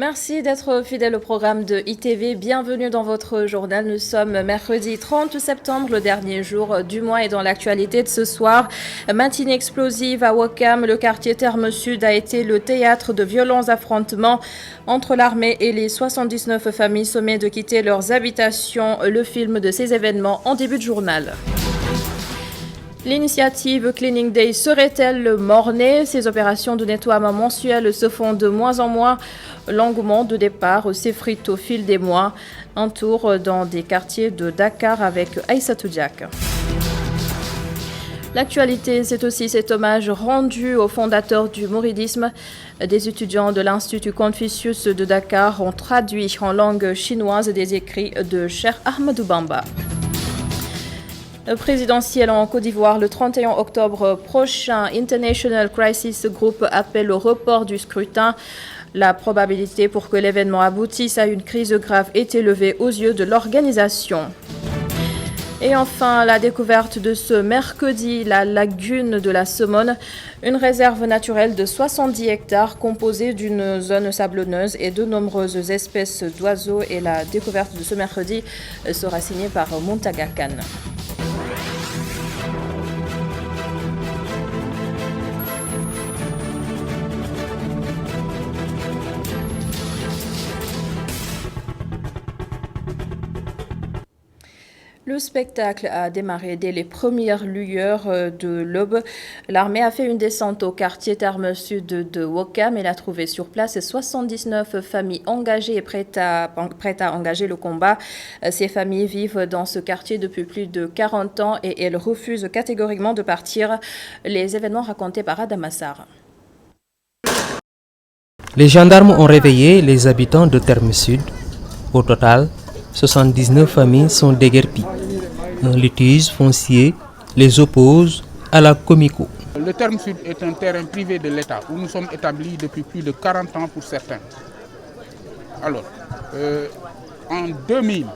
Merci d'être fidèle au programme de ITV. Bienvenue dans votre journal. Nous sommes mercredi 30 septembre, le dernier jour du mois, et dans l'actualité de ce soir, matinée explosive à Ouakam. Le quartier Terme Sud a été le théâtre de violents affrontements entre l'armée et les 79 familles sommées de quitter leurs habitations. Le film de ces événements en début de journal. L'initiative Cleaning Day serait-elle mort-née? Ces opérations de nettoiement mensuel se font de moins en moins. L'engouement de départ s'effrite au fil des mois. Un tour dans des quartiers de Dakar avec Aïssatou Diak. L'actualité, c'est aussi cet hommage rendu au fondateur du mouridisme. Des étudiants de l'Institut Confucius de Dakar ont traduit en langue chinoise des écrits de Cheikh Ahmadou Bamba. Présidentielle en Côte d'Ivoire le 31 octobre prochain, International Crisis Group appelle au report du scrutin. La probabilité pour que l'événement aboutisse à une crise grave est élevée aux yeux de l'organisation. Et enfin, la découverte de ce mercredi, la lagune de la Somone, une réserve naturelle de 70 hectares composée d'une zone sablonneuse et de nombreuses espèces d'oiseaux. Et la découverte de ce mercredi sera signée par Montaga Khan. Le spectacle a démarré dès les premières lueurs de l'aube. L'armée a fait une descente au quartier Terme Sud de Ouakam. Elle a trouvé sur place 79 familles engagées et prêtes à engager le combat. Ces familles vivent dans ce quartier depuis plus de 40 ans et elles refusent catégoriquement de partir. Les événements racontés par Adamassar. Les gendarmes ont réveillé les habitants de Terme Sud. Au total, 79 familles sont déguerpies. Un litige foncier les oppose à la Comico. Le Terme Sud est un terrain privé de l'État où nous sommes établis depuis plus de 40 ans pour certains. Alors, en 2000,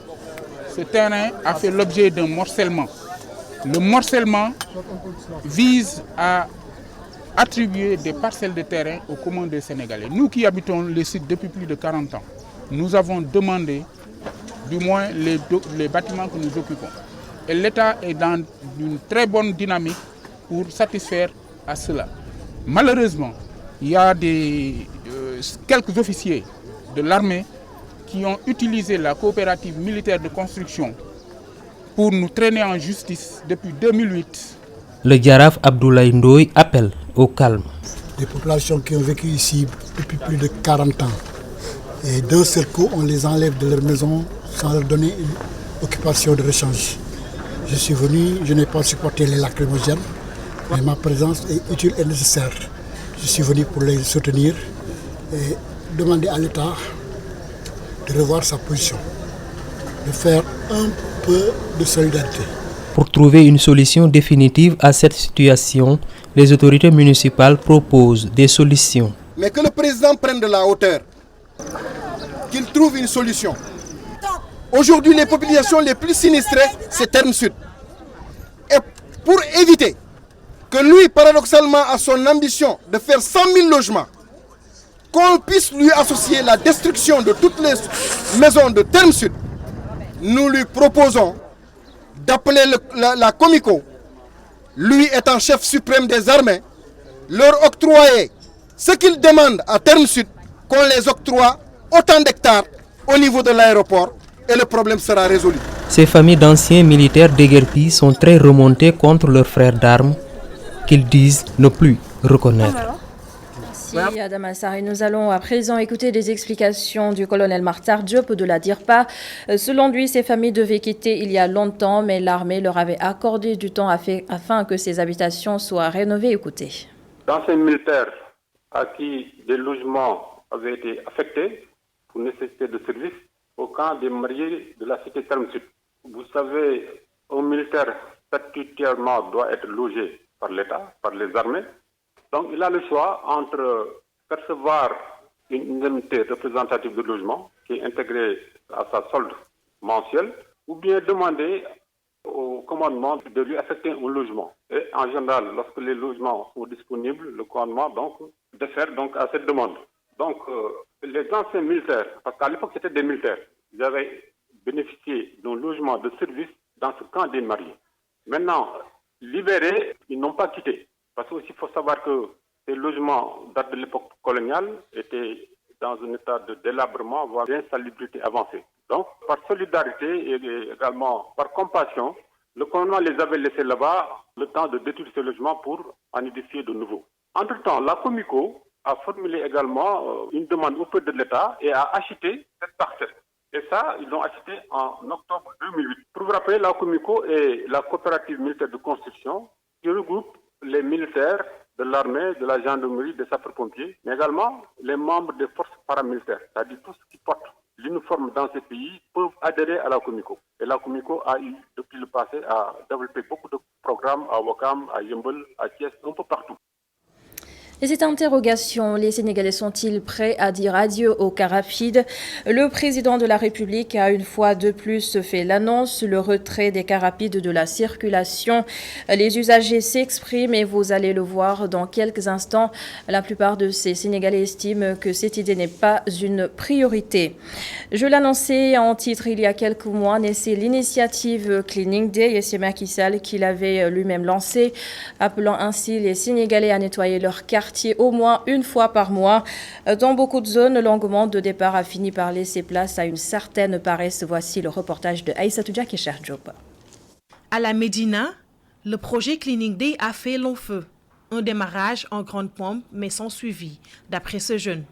ce terrain a fait l'objet d'un morcellement. Le morcellement vise à attribuer des parcelles de terrain aux communs des Sénégalais. Nous qui habitons le site depuis plus de 40 ans, nous avons demandé du moins les bâtiments que nous occupons. Et l'État est dans une très bonne dynamique pour satisfaire à cela. Malheureusement, il y a quelques officiers de l'armée qui ont utilisé la coopérative militaire de construction pour nous traîner en justice depuis 2008. Le Djaraf Abdoulaye Ndoye appelle au calme. Des populations qui ont vécu ici depuis plus de 40 ans. Et d'un seul coup, on les enlève de leur maison sans leur donner une occupation de rechange. Je suis venu, je n'ai pas supporté les lacrymogènes, mais ma présence est utile et nécessaire. Je suis venu pour les soutenir et demander à l'État de revoir sa position, de faire un peu de solidarité. Pour trouver une solution définitive à cette situation, les autorités municipales proposent des solutions. Mais que le président prenne de la hauteur, qu'il trouve une solution. Aujourd'hui, les populations les plus sinistrées, c'est Terme Sud. Et pour éviter que lui, paradoxalement, a son ambition de faire 100 000 logements, qu'on puisse lui associer la destruction de toutes les maisons de Terme Sud, nous lui proposons d'appeler la Comico, lui étant chef suprême des armées, leur octroyer ce qu'ils demandent à Terme Sud, qu'on les octroie autant d'hectares au niveau de l'aéroport et le problème sera résolu. Ces familles d'anciens militaires déguerpis sont très remontées contre leurs frères d'armes qu'ils disent ne plus reconnaître. Merci Adamassar. Et nous allons à présent écouter les explications du colonel Martar Diop de la DIRPA. Selon lui, ces familles devaient quitter il y a longtemps, mais l'armée leur avait accordé du temps afin que ces habitations soient rénovées. Écoutez. D'anciens militaires à qui des logements avaient été affectés pour nécessité de service au camp des mariés de la cité Terme Sud. Vous savez, un militaire statutairement doit être logé par l'État, par les armées. Donc il a le choix entre percevoir une indemnité représentative de logement qui est intégrée à sa solde mensuelle ou bien demander au commandement de lui affecter un logement. Et en général, lorsque les logements sont disponibles, le commandement donc défère donc à cette demande. Donc, les anciens militaires, parce qu'à l'époque c'était des militaires, ils avaient bénéficié d'un logement de service dans ce camp des mariés. Maintenant, libérés, ils n'ont pas quitté. Parce qu'il faut savoir que ces logements datent de l'époque coloniale, étaient dans un état de délabrement, voire d'insalubrité avancée. Donc, par solidarité et également par compassion, le gouvernement les avait laissés là-bas le temps de détruire ces logements pour en édifier de nouveaux. Entre-temps, la Comico a formulé également une demande auprès de l'État et a acheté cette parcelle. Et ça, ils l'ont acheté en octobre 2008. Pour vous rappeler, la Comico est la coopérative militaire de construction qui regroupe les militaires de l'armée, de la gendarmerie, des sapeurs-pompiers, mais également les membres des forces paramilitaires, c'est-à-dire tous ceux qui portent l'uniforme dans ces pays peuvent adhérer à la Comico. Et la Comico a eu, depuis le passé, à développer beaucoup de programmes à Ouakam, à Yeumbeul, à Thiès, un peu partout. Et cette interrogation, les Sénégalais sont-ils prêts à dire adieu au car rapide? Le président de la République a une fois de plus fait l'annonce, le retrait des cars rapides de la circulation. Les usagers s'expriment et vous allez le voir dans quelques instants. La plupart de ces Sénégalais estiment que cette idée n'est pas une priorité. Je l'annonçais en titre il y a quelques mois, naissait l'initiative Cleaning Day et c'est Macky Sall qui l'avait lui-même lancée, appelant ainsi les Sénégalais à nettoyer leurs quartiers au moins une fois par mois. Dans beaucoup de zones, l'engouement de départ a fini par laisser place à une certaine paresse. Voici le reportage de Aïssatou Diak et Cheikh Diop. À la Médina, le projet Cleaning Day a fait long feu. Un démarrage en grande pompe mais sans suivi, d'après ce jeune.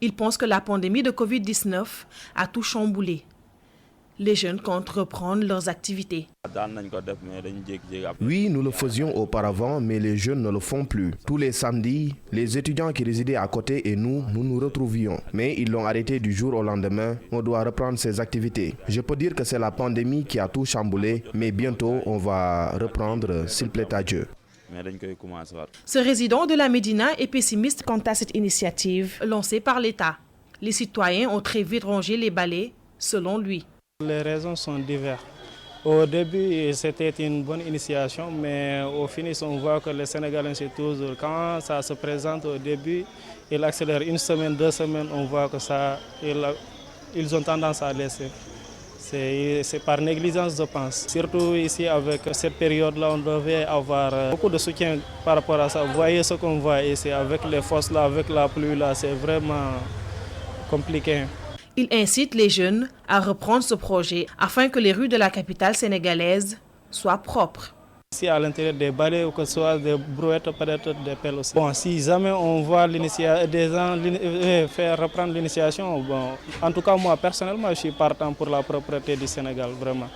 Il pense que la pandémie de Covid-19 a tout chamboulé. Les jeunes comptent reprendre leurs activités. Oui, nous le faisions auparavant, mais les jeunes ne le font plus. Tous les samedis, les étudiants qui résidaient à côté et nous nous retrouvions. Mais ils l'ont arrêté du jour au lendemain. On doit reprendre ses activités. Je peux dire que c'est la pandémie qui a tout chamboulé, mais bientôt on va reprendre, s'il plaît à Dieu. Ce résident de la Médina est pessimiste quant à cette initiative lancée par l'État. Les citoyens ont très vite rangé les balais, selon lui. Les raisons sont diverses. Au début, c'était une bonne initiation, mais au finish, on voit que les Sénégalais, c'est toujours, quand ça se présente au début, ils accélèrent une semaine, 2 semaines, on voit que ils ont tendance à laisser. C'est par négligence, je pense. Surtout ici, avec cette période-là, on devait avoir beaucoup de soutien par rapport à ça. Vous voyez ce qu'on voit ici, avec les fosses là, avec la pluie là, c'est vraiment compliqué. Il incite les jeunes à reprendre ce projet afin que les rues de la capitale sénégalaise soient propres. Ici, à l'intérieur des balais ou que ce soit des brouettes, peut-être des pelles aussi. Bon, si jamais on voit des gens faire reprendre l'initiation, bon, en tout cas moi personnellement, je suis partant pour la propreté du Sénégal, vraiment.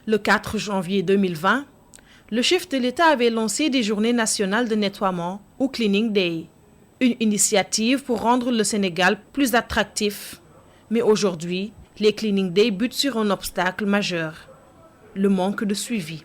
Le 4 janvier 2020, le chef de l'État avait lancé des journées nationales de nettoiement ou Cleaning Day, une initiative pour rendre le Sénégal plus attractif. Mais aujourd'hui, les Cleaning Day butent sur un obstacle majeur, le manque de suivi.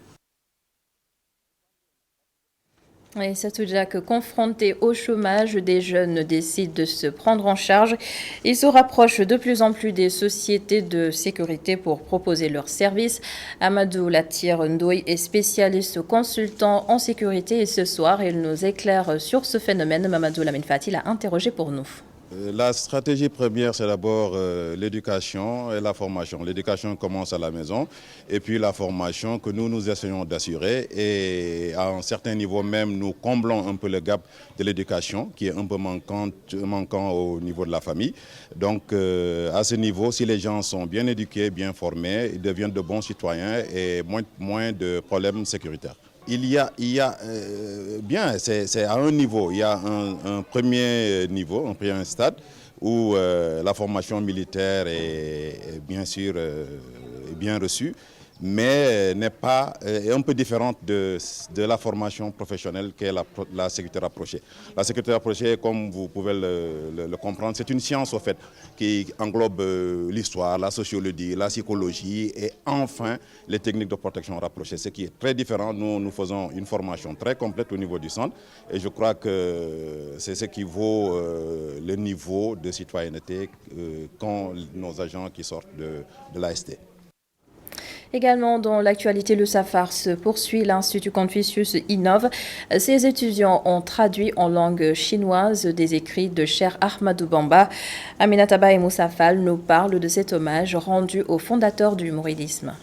Et c'est tout déjà que confrontés au chômage, des jeunes décident de se prendre en charge. Ils se rapprochent de plus en plus des sociétés de sécurité pour proposer leurs services. Amadou Latir Ndoye est spécialiste consultant en sécurité et ce soir, il nous éclaire sur ce phénomène. Mamadou Lamine Fati l'a interrogé pour nous. La stratégie première, c'est d'abord l'éducation et la formation. L'éducation commence à la maison et puis la formation que nous essayons d'assurer et à un certain niveau même, nous comblons un peu le gap de l'éducation qui est un peu manquant au niveau de la famille. Donc à ce niveau, si les gens sont bien éduqués, bien formés, ils deviennent de bons citoyens et moins de problèmes sécuritaires. Il y a bien, c'est à un niveau, il y a un premier niveau, un premier stade où la formation militaire est bien sûr bien reçue, mais est un peu différente de la formation professionnelle qu'est la sécurité rapprochée. La sécurité rapprochée, comme vous pouvez le comprendre, c'est une science au fait qui englobe l'histoire, la sociologie, la psychologie et enfin les techniques de protection rapprochée, ce qui est très différent. Nous faisons une formation très complète au niveau du centre et je crois que c'est ce qui vaut le niveau de citoyenneté qu'ont nos agents qui sortent de l'AST. Également dans l'actualité, le Safar se poursuit. L'Institut Confucius innove. Ses étudiants ont traduit en langue chinoise des écrits de Cheikh Ahmadou Bamba. Aminata Ba et Moussa Fall nous parlent de cet hommage rendu au fondateur du mouridisme.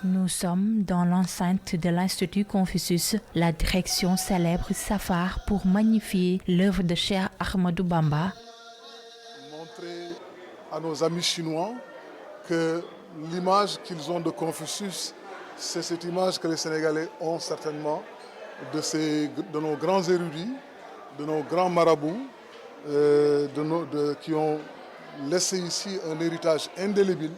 Nous sommes dans l'enceinte de l'Institut Confucius. La direction célèbre Safar pour magnifier l'œuvre de Cheikh Ahmadou Bamba. Montrer à nos amis chinois que l'image qu'ils ont de Confucius, c'est cette image que les Sénégalais ont certainement de nos grands érudits, de nos grands marabouts, qui ont laissé ici un héritage indélébile,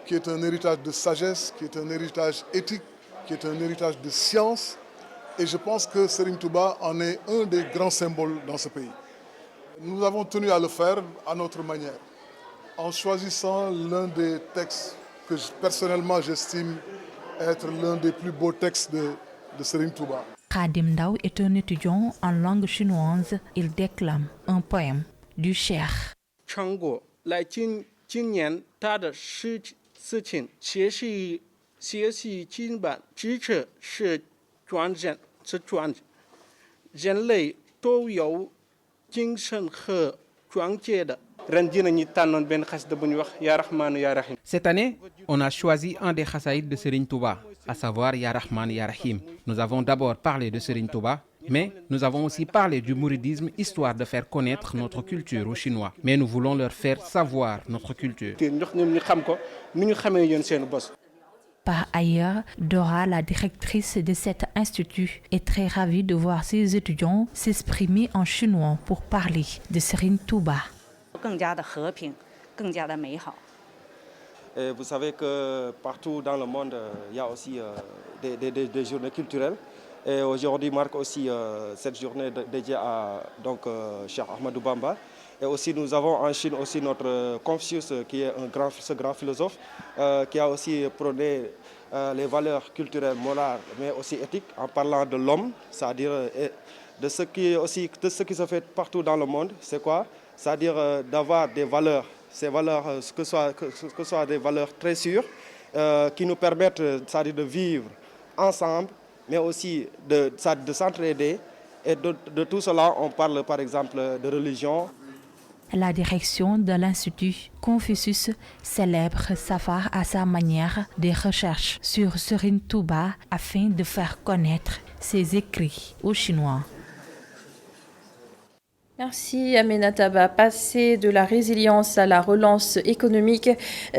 qui est un héritage de sagesse, qui est un héritage éthique, qui est un héritage de science. Et je pense que Serigne Touba en est un des grands symboles dans ce pays. Nous avons tenu à le faire à notre manière, en choisissant l'un des textes que personnellement j'estime être l'un des plus beaux textes de Serigne Touba. Khadim Ndao est un étudiant en langue chinoise. Il déclame un poème du Cheikh. 成果来今年他的事情学习经版支持是专人，人类都有精神和专业的。 Cette année, on a choisi un des chassaïds de Serigne Touba, à savoir Ya Rahman Ya Rahim. Nous avons d'abord parlé de Serigne Touba, mais nous avons aussi parlé du mouridisme, histoire de faire connaître notre culture aux Chinois. Mais nous voulons leur faire savoir notre culture. Par ailleurs, Dora, la directrice de cet institut, est très ravie de voir ses étudiants s'exprimer en chinois pour parler de Serigne Touba. Et vous savez que partout dans le monde, il y a aussi des journées culturelles. Et aujourd'hui marque aussi cette journée dédiée à Cheikh Ahmadou Bamba. Et aussi nous avons en Chine aussi notre Confucius qui est ce grand philosophe qui a aussi prôné les valeurs culturelles, morales, mais aussi éthiques en parlant de l'homme, c'est-à-dire de ce qui se fait partout dans le monde. C'est quoi? C'est-à-dire d'avoir des valeurs, ces valeurs, que ce soit des valeurs très sûres, qui nous permettent c'est-à-dire de vivre ensemble, mais aussi de s'entraider. Et de tout cela, on parle par exemple de religion. La direction de l'Institut Confucius célèbre Safar à sa manière des recherches sur Serigne Touba afin de faire connaître ses écrits aux Chinois. Merci Aminata Ba. Passer de la résilience à la relance économique,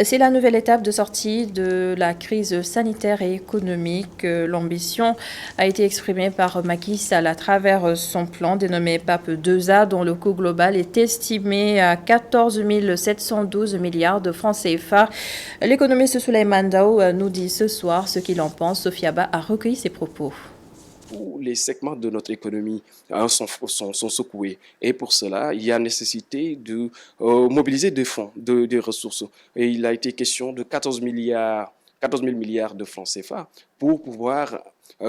c'est la nouvelle étape de sortie de la crise sanitaire et économique. L'ambition a été exprimée par Macky Sall à travers son plan dénommé PAP 2A, dont le coût global est estimé à 14 712 milliards de francs CFA. L'économiste Souleymane Dao nous dit ce soir ce qu'il en pense. Sophia Ba a recueilli ses propos. Tous les segments de notre économie sont secoués. Et pour cela, il y a nécessité de mobiliser des fonds, des ressources. Et il a été question de 14 000 milliards de francs CFA pour pouvoir,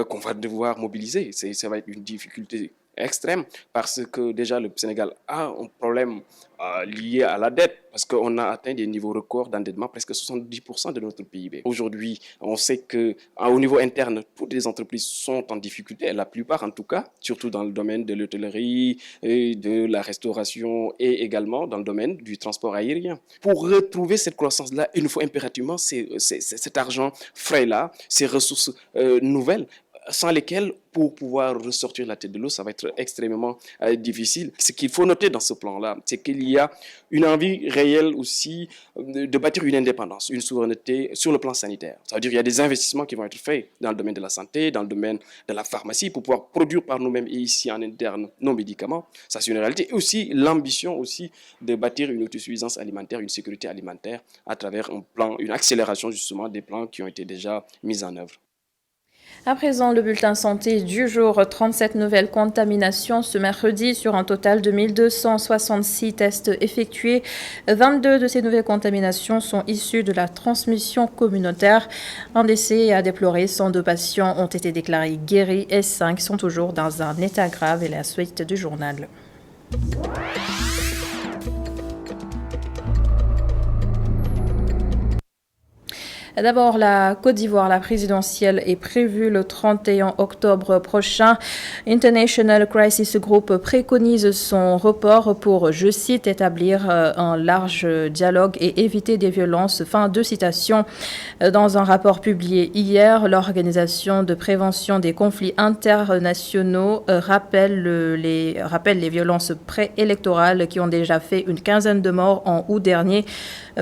qu'on va devoir mobiliser. Ça va être une difficulté extrême parce que déjà le Sénégal a un problème lié à la dette parce qu'on a atteint des niveaux records d'endettement, presque 70% de notre PIB. Aujourd'hui, on sait qu'au niveau interne, toutes les entreprises sont en difficulté, la plupart en tout cas, surtout dans le domaine de l'hôtellerie, et de la restauration et également dans le domaine du transport aérien. Pour retrouver cette croissance-là, il nous faut impérativement cet argent frais-là, ces ressources nouvelles, sans lesquelles, pour pouvoir ressortir la tête de l'eau, ça va être extrêmement difficile. Ce qu'il faut noter dans ce plan-là, c'est qu'il y a une envie réelle aussi de bâtir une indépendance, une souveraineté sur le plan sanitaire. Ça veut dire qu'il y a des investissements qui vont être faits dans le domaine de la santé, dans le domaine de la pharmacie, pour pouvoir produire par nous-mêmes et ici en interne nos médicaments. Ça, c'est une réalité. Et aussi l'ambition aussi de bâtir une autosuffisance alimentaire, une sécurité alimentaire à travers un plan, une accélération justement des plans qui ont été déjà mis en œuvre. À présent, le bulletin santé du jour, 37 nouvelles contaminations ce mercredi sur un total de 1266 tests effectués. 22 de ces nouvelles contaminations sont issues de la transmission communautaire. Un décès à déplorer, 102 patients ont été déclarés guéris et 5 sont toujours dans un état grave. Et la suite du journal. D'abord, la Côte d'Ivoire, la présidentielle est prévue le 31 octobre prochain. International Crisis Group préconise son report pour, je cite, établir un large dialogue et éviter des violences. Fin de citation. Dans un rapport publié hier, l'Organisation de prévention des conflits internationaux rappelle les violences préélectorales qui ont déjà fait une quinzaine de morts en août dernier.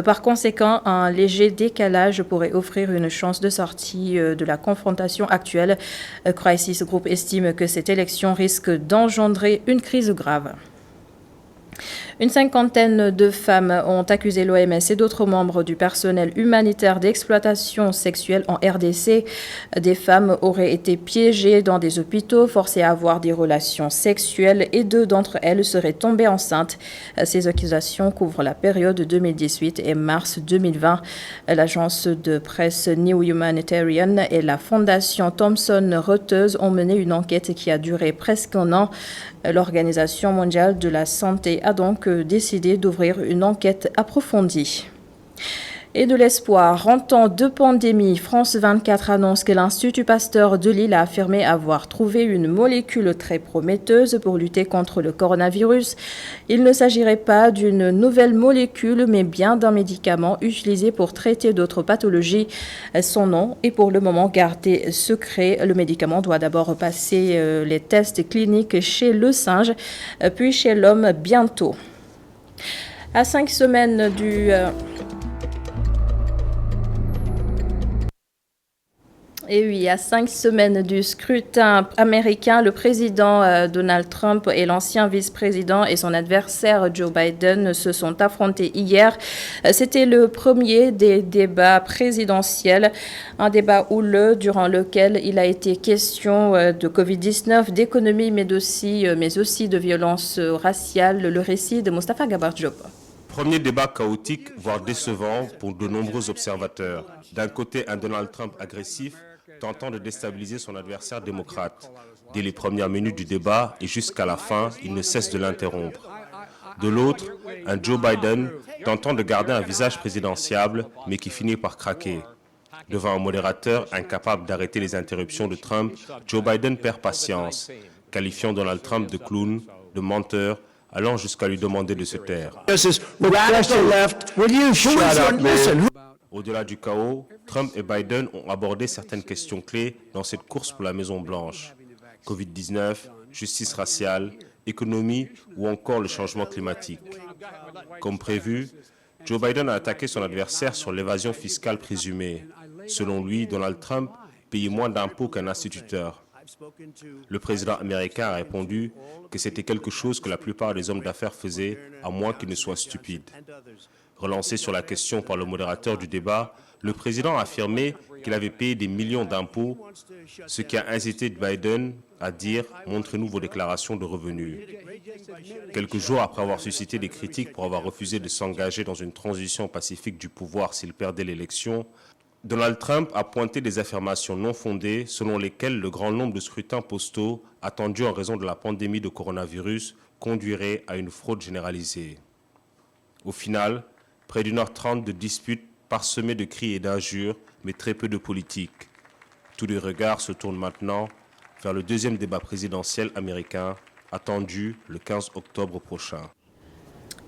Par conséquent, un léger décalage pourrait offrir une chance de sortie de la confrontation actuelle. Crisis Group estime que cette élection risque d'engendrer une crise grave. Une cinquantaine de femmes ont accusé l'OMS et d'autres membres du personnel humanitaire d'exploitation sexuelle en RDC. Des femmes auraient été piégées dans des hôpitaux, forcées à avoir des relations sexuelles et 2 d'entre elles seraient tombées enceintes. Ces accusations couvrent la période 2018 et mars 2020. L'agence de presse New Humanitarian et la fondation Thomson Reuters ont mené une enquête qui a duré presque un an. L'Organisation mondiale de la santé a donc décidé d'ouvrir une enquête approfondie. Et de l'espoir. En temps de pandémie, France 24 annonce que l'Institut Pasteur de Lille a affirmé avoir trouvé une molécule très prometteuse pour lutter contre le coronavirus. Il ne s'agirait pas d'une nouvelle molécule, mais bien d'un médicament utilisé pour traiter d'autres pathologies. Son nom est pour le moment gardé secret. Le médicament doit d'abord passer les tests cliniques chez le singe, puis chez l'homme bientôt. À 5 semaines du... Et oui, à 5 semaines du scrutin américain, le président Donald Trump et l'ancien vice-président et son adversaire Joe Biden se sont affrontés hier. C'était le premier des débats présidentiels, un débat houleux durant lequel il a été question de Covid-19, d'économie, mais aussi de violence raciale. Le récit de Moustapha Gabar Diop. Premier débat chaotique, voire décevant pour de nombreux observateurs. D'un côté, un Donald Trump agressif, tentant de déstabiliser son adversaire démocrate. Dès les premières minutes du débat et jusqu'à la fin, il ne cesse de l'interrompre. De l'autre, un Joe Biden tentant de garder un visage présidentiable, mais qui finit par craquer. Devant un modérateur incapable d'arrêter les interruptions de Trump, Joe Biden perd patience, qualifiant Donald Trump de clown, de menteur, allant jusqu'à lui demander de se taire. Au-delà du chaos, Trump et Biden ont abordé certaines questions clés dans cette course pour la Maison-Blanche. Covid-19, justice raciale, économie ou encore le changement climatique. Comme prévu, Joe Biden a attaqué son adversaire sur l'évasion fiscale présumée. Selon lui, Donald Trump payait moins d'impôts qu'un instituteur. Le président américain a répondu que c'était quelque chose que la plupart des hommes d'affaires faisaient, à moins qu'ils ne soient stupides. Relancé sur la question par le modérateur du débat, le président a affirmé qu'il avait payé des millions d'impôts, ce qui a incité Biden à dire « Montrez-nous vos déclarations de revenus ». Quelques jours après avoir suscité des critiques pour avoir refusé de s'engager dans une transition pacifique du pouvoir s'il perdait l'élection, Donald Trump a pointé des affirmations non fondées selon lesquelles le grand nombre de scrutins postaux attendus en raison de la pandémie de coronavirus conduirait à une fraude généralisée. Au final, près d'1h30 de disputes parsemées de cris et d'injures, mais très peu de politique. Tous les regards se tournent maintenant vers le deuxième débat présidentiel américain, attendu le 15 octobre prochain.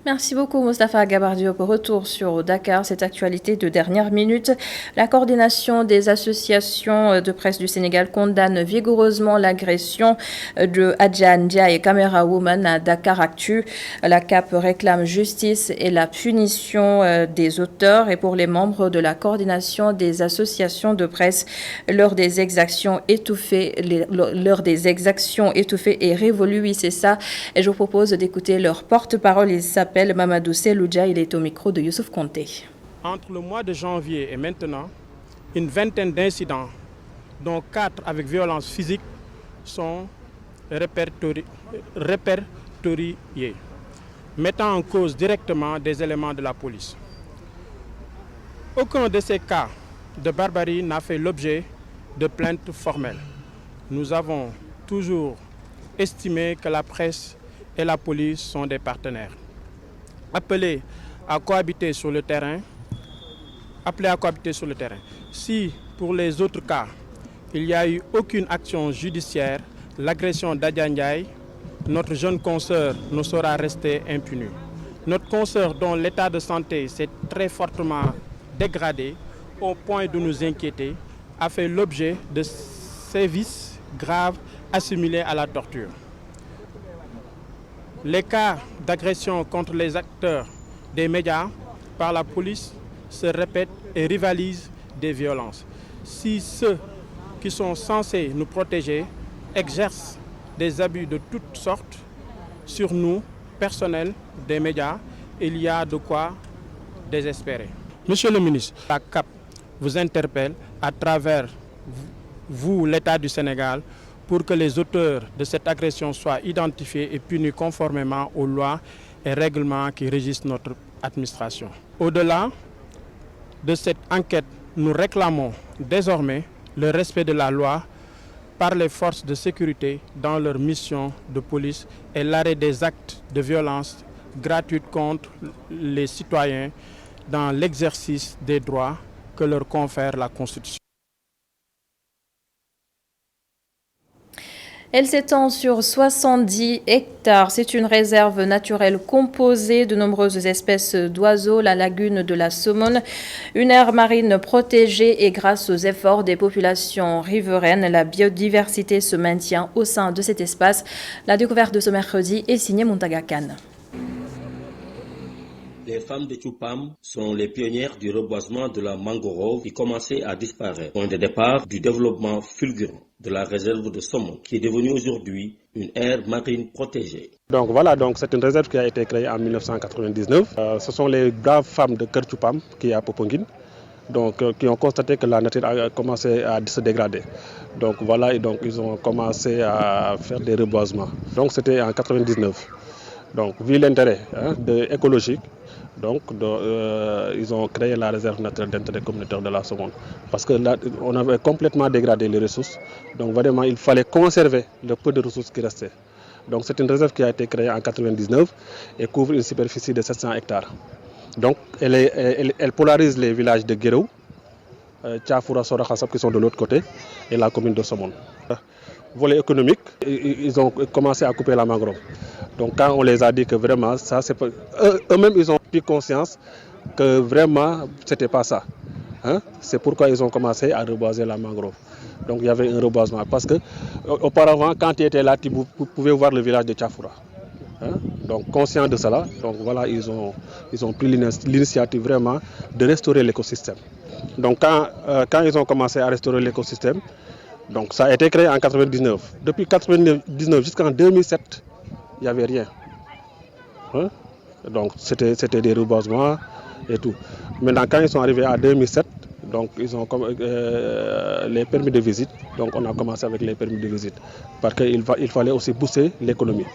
Merci beaucoup Moustapha Gabar Diop. Retour sur Dakar, cette actualité de dernière minute. La coordination des associations de presse du Sénégal condamne vigoureusement l'agression de Adja Ndiaye, Camera Woman à Dakar Actu. La CAP réclame justice et la punition des auteurs. Et pour les membres de la coordination des associations de presse, l'heure des exactions étouffées et révolue, oui c'est ça. Et je vous propose d'écouter leur porte-parole. Il s'appelle Mamadou Seloudia, il est au micro de Youssouf Konté. Entre le mois de janvier et maintenant, une vingtaine d'incidents, dont 4 avec violence physique, sont répertoriés, mettant en cause directement des éléments de la police. Aucun de ces cas de barbarie n'a fait l'objet de plaintes formelles. Nous avons toujours estimé que la presse et la police sont des partenaires. Appelés à cohabiter sur le terrain, appelés à cohabiter sur le terrain. Si pour les autres cas, il n'y a eu aucune action judiciaire, l'agression d'Adja Ndiaye, notre jeune consoeur ne saura rester impunie. Notre consoeur dont l'état de santé s'est très fortement dégradé au point de nous inquiéter a fait l'objet de sévices graves assimilés à la torture. Les cas d'agression contre les acteurs des médias par la police se répètent et rivalisent des violences. Si ceux qui sont censés nous protéger exercent des abus de toutes sortes sur nous, personnel des médias, il y a de quoi désespérer. Monsieur le ministre, la CAP vous interpelle à travers vous, l'État du Sénégal, pour que les auteurs de cette agression soient identifiés et punis conformément aux lois et règlements qui régissent notre administration. Au-delà de cette enquête, nous réclamons désormais le respect de la loi par les forces de sécurité dans leur mission de police et l'arrêt des actes de violence gratuite contre les citoyens dans l'exercice des droits que leur confère la Constitution. Elle s'étend sur 70 hectares. C'est une réserve naturelle composée de nombreuses espèces d'oiseaux, la lagune de la Somone, une aire marine protégée, et grâce aux efforts des populations riveraines, la biodiversité se maintient au sein de cet espace. La découverte de ce mercredi est signée Muntaga Khan. Les femmes de Tchoupam sont les pionnières du reboisement de la mangrove qui commençait à disparaître. Point de départ du développement fulgurant de la réserve de Somone, qui est devenue aujourd'hui une aire marine protégée. Donc voilà, c'est une réserve qui a été créée en 1999. Ce sont les braves femmes de Kertchoupam, qui est à Popenguine, qui ont constaté que la nature a commencé à se dégrader. Donc voilà, ils ont commencé à faire des reboisements. Donc c'était en 1999. Donc vu l'intérêt écologique, ils ont créé la réserve naturelle d'intérêt communautaire de la Somone. Parce que là, on avait complètement dégradé les ressources. Donc vraiment, il fallait conserver le peu de ressources qui restaient. Donc c'est une réserve qui a été créée en 1999 et couvre une superficie de 700 hectares. Donc elle polarise les villages de Guéréou, Tchafoura, Sorakhassab qui sont de l'autre côté, et la commune de Somone. Volet économique, ils ont commencé à couper la mangrove. Donc quand on les a dit que vraiment, ça c'est pas... Eux-mêmes, ils ont pris conscience que vraiment, c'était pas ça. C'est pourquoi ils ont commencé à reboiser la mangrove. Donc il y avait un reboisement. Parce que auparavant, quand ils étaient là, vous pouvez voir le village de Tchafoura. Donc conscient de cela, donc voilà, ils ont pris l'initiative vraiment de restaurer l'écosystème. Donc quand ils ont commencé à restaurer l'écosystème, donc ça a été créé en 1999. Depuis 1999 jusqu'en 2007, il n'y avait rien. Donc c'était des reboisements et tout. Maintenant, quand ils sont arrivés en 2007, donc ils ont les permis de visite. Donc on a commencé avec les permis de visite. Parce qu'il fallait aussi booster l'économie.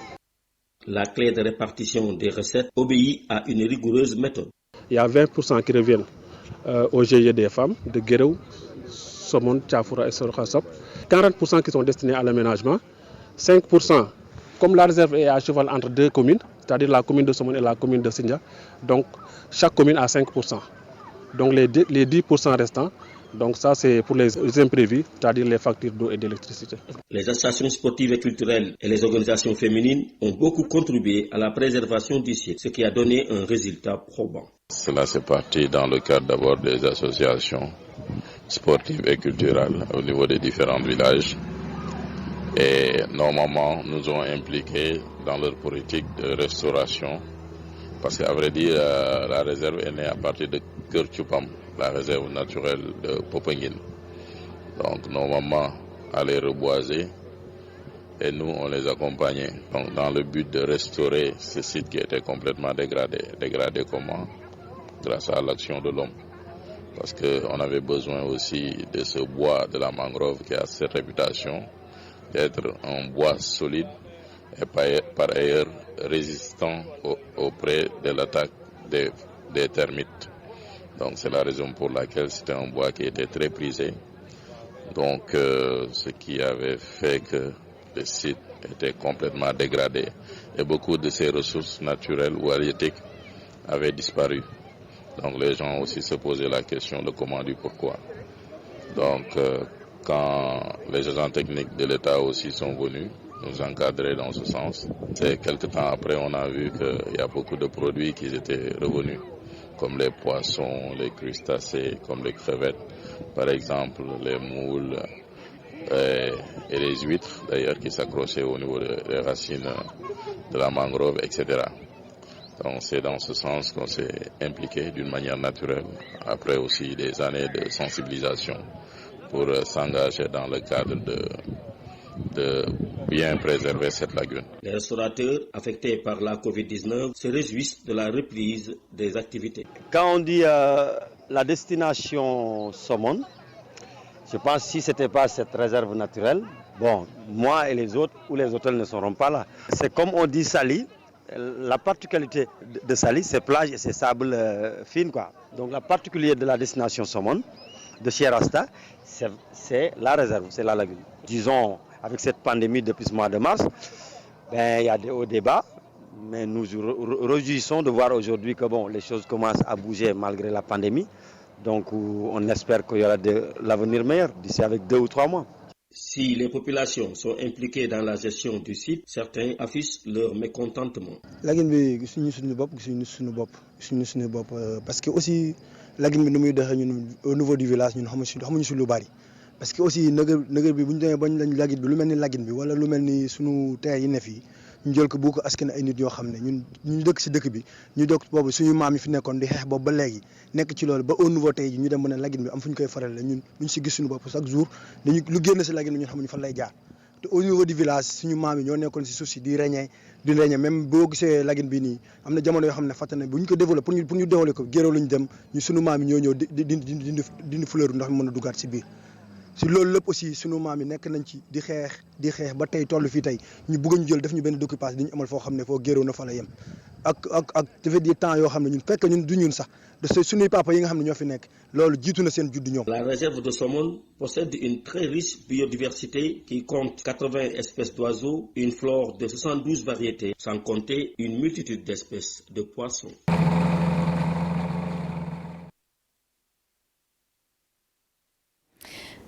La clé de répartition des recettes obéit à une rigoureuse méthode. Il y a 20% qui reviennent au GIE des femmes de Guéréou, Somone, Tchafoura et Sorakhassab. 40% qui sont destinés à l'aménagement. 5%, comme la réserve est à cheval entre deux communes, c'est-à-dire la commune de Somone et la commune de Sindia, donc chaque commune a 5%. Donc les 10% restants, donc ça c'est pour les imprévus, c'est-à-dire les factures d'eau et d'électricité. Les associations sportives et culturelles et les organisations féminines ont beaucoup contribué à la préservation du site, ce qui a donné un résultat probant. Cela s'est parti dans le cadre d'abord des associations sportives et culturelles au niveau des différents villages. Et normalement, nous ont impliqués dans leur politique de restauration. Parce qu'à vrai dire, la réserve est née à partir de Kertchoupam, la réserve naturelle de Popenguine. Donc normalement, à les reboiser, et nous on les accompagnait. Donc dans le but de restaurer ce site qui était complètement dégradé. Dégradé comment? Grâce à l'action de l'homme. Parce qu'on avait besoin aussi de ce bois de la mangrove qui a cette réputation d'être un bois solide et par ailleurs résistant auprès de l'attaque des termites. Donc c'est la raison pour laquelle c'était un bois qui était très prisé. Donc ce qui avait fait que le site était complètement dégradé et beaucoup de ses ressources naturelles ou halieutiques avaient disparu. Donc les gens aussi se posaient la question de comment, du pourquoi. Donc quand les agents techniques de l'État aussi sont venus nous encadrer dans ce sens, c'est quelque temps après on a vu qu'il y a beaucoup de produits qui étaient revenus, comme les poissons, les crustacés, comme les crevettes, par exemple les moules et les huîtres d'ailleurs qui s'accrochaient au niveau des racines de la mangrove, etc. Donc c'est dans ce sens qu'on s'est impliqué d'une manière naturelle, après aussi des années de sensibilisation pour s'engager dans le cadre de bien préserver cette lagune. Les restaurateurs affectés par la Covid-19 se réjouissent de la reprise des activités. Quand on dit la destination saumon, je pense que si ce n'était pas cette réserve naturelle, bon, moi et les autres ou les hôtels ne seront pas là. C'est comme on dit Saly, la particularité de Saly, c'est plage et c'est sable fine, quoi. Donc la particularité de la destination saumon de chez Rasta, c'est la réserve, c'est la lagune. Disons, avec cette pandémie depuis ce mois de mars, il y a des hauts débats, mais nous réjouissons de voir aujourd'hui que bon, les choses commencent à bouger malgré la pandémie. Donc on espère qu'il y aura de l'avenir meilleur d'ici avec 2 ou 3 mois. Si les populations sont impliquées dans la gestion du site, certains affichent leur mécontentement. lagune bi gisuñu suñu bopp parce que aussi lagune bi nu muy doxee ñun au niveau du village ñun xamuñu si lu bari parce que aussi nëgër bi bu ñu demee bañ lañ lagune bi lu mel ni lagune bi wala lu mel ni suñu terre yi ne fii ñu jël ko bu ko askan ay nit yoo xam ne ñun ñu dëkk si dëkk bi ñu dëkk boobu suñu maam yi fi nekkoon di xeex boobu ba léegi nekk ci loolu ba au niveau tey ji ñu dem ba ne lagune bi am fu ñu koy faral la ñun ñu si gis suñu bopp chaque jour dañu lu génn si lagune bi ñun xamuñu fan lay jaar te au niveau du village suñu maam yi ñoo nekkoon si suuf si di reñee même boo gisee lagune bi nii am na jamono yoo xam ne fàtte na bu ñu ko développé pour ñu développé ko géréw lañu dem ñu suñu maam yi ñoo ñëw dindi fleur ndox mi mën a duggaat si biir si loolu lépp aussi sunu maam yi nekk nañ ci di xeex ba tey toll fii tey ñu bëgg ñu jël def ñu benn découpage di ñu amal foo xam ne foo géréw na fa la yem ak dafa di temps yoo xam ne ñun fekk ñun du ñun sax de suñuy papa yi nga xam ne ñoo fi nekk loolu jiitu na seen juddu ñoom. La réserve de saumon possède une très riche biodiversité qui compte 80 espèces d'oiseaux, une flore de 72 variétés, sans compter une multitude d'espèces de poissons.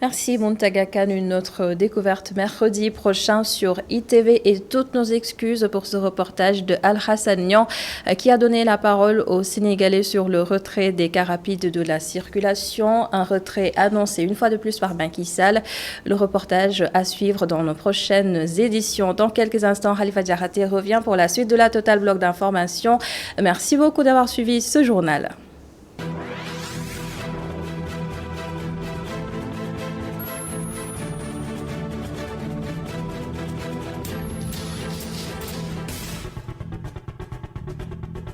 Merci Muntaga Khan, une autre découverte mercredi prochain sur ITV et toutes nos excuses pour ce reportage de Al-Hassan Niang qui a donné la parole aux Sénégalais sur le retrait des cars rapides de la circulation, un retrait annoncé une fois de plus par Macky Sall. Le reportage à suivre dans nos prochaines éditions. Dans quelques instants, Khalifa Diakhaté revient pour la suite de la Total Bloc d'information. Merci beaucoup d'avoir suivi ce journal.